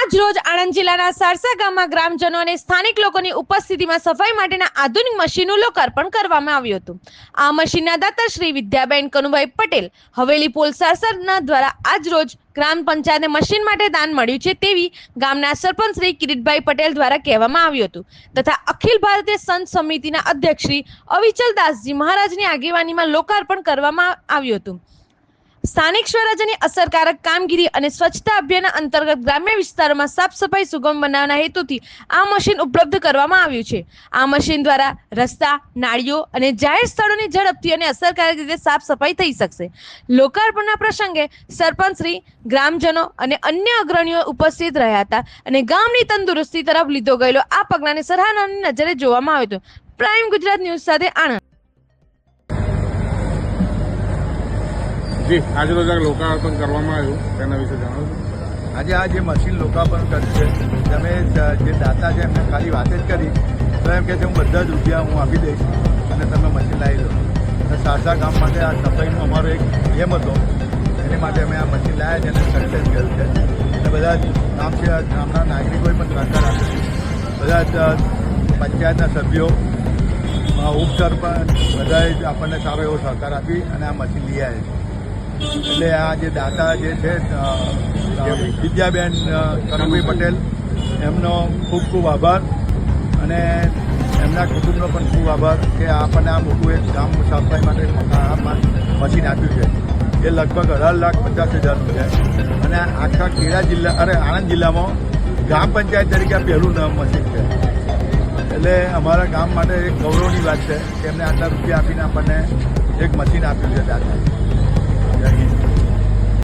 આજ રોજ આણંદ જિલ્લાના સારસા ગામમાં ગ્રામજનો અને સ્થાનિક લોકોની ઉપસ્થિતિમાં સફાઈ માટેના આધુનિક મશીનનું લોકાર્પણ કરવામાં આવ્યું હતું। આ મશીનના દાતા શ્રી વિદ્યાબેન કનુભાઈ પટેલ હવેલી પોલ સારસા દ્વારા આજ રોજ ગ્રામ પંચાયતને મશીન માટે દાન મળ્યું છે તેવી ગામના સરપંચ શ્રી કિરીટભાઈ પટેલ દ્વારા કહેવામાં આવ્યું હતું તથા અખિલ ભારતીય સંત સમિતિના અધ્યક્ષ શ્રી અવિચલ દાસજી મહારાજની આગેવાનીમાં લોકાર્પણ કરવામાં આવ્યું હતું। સ્થાનિક સ્વરાજ્યની અસરકારક કામગીરી અને સ્વચ્છતા અભિયાન અંતર્ગત ગ્રામ્ય વિસ્તારોમાં સાફ સફાઈ સુગમ બનાવવાના હેતુથી આ મશીન ઉપલબ્ધ કરવામાં આવ્યું છે। આ મશીન દ્વારા રસ્તા, નાળીઓ અને જાહેર સ્થળોની ઝડપથી અને અસરકારક રીતે સાફ સફાઈ થઈ શકશે। લોકાર્પણના પ્રસંગે સરપંચ શ્રી, ગ્રામજનો અને અન્ય અગ્રણીઓ ઉપસ્થિત રહ્યા હતા અને ગામની તંદુરસ્તી તરફ લીધો ગયેલો આ પગલાને સરાહનાની નજરે જોવામાં આવ્યું હતું। પ્રાઇમ ગુજરાત ન્યૂઝ સાથે આણંદ। જી આજે રોજ લોકાર્પણ કરવામાં આવ્યું તેના વિશે જાણો છો? આજે આ જે મશીન લોકાર્પણ કર્યું છે તમે જે દાતા છે એમને ખાલી વાત જ કરી તો એમ કે છે હું બધા જ રૂપિયા હું આપી દઈશ અને તમે મશીન લાવી દો। અને સારસા ગામ માટે આ સફાઈનો અમારો એક નિયમ હતો એની માટે અમે આ મશીન લાવ્યા છે અને સક્સેસ કર્યું છે અને બધા ગામના નાગરિકોએ પણ સહકાર આપ્યો। બધા જ પંચાયતના સભ્યો, ઉપસરપંચ બધાએ જ આપણને સારો એવો સહકાર આપી અને આ મશીન લઈ આવ્યા છે। એટલે આ જે દાતા જે છે વિદ્યાબેન કનુભાઈ પટેલ એમનો ખૂબ ખૂબ આભાર અને એમના કુટુંબનો પણ ખૂબ આભાર કે આપણને આ મોટું એક ગામ સફાઈ માટે મશીન આપ્યું છે। એ લગભગ 18,50,000નું છે અને આખા આણંદ જિલ્લામાં ગ્રામ પંચાયત તરીકે આ પહેલું મશીન છે। એટલે અમારા ગામ માટે એક ગૌરવની વાત છે કે એમને આટલા રૂપિયા આપીને આપણને એક મશીન આપ્યું છે દાતા।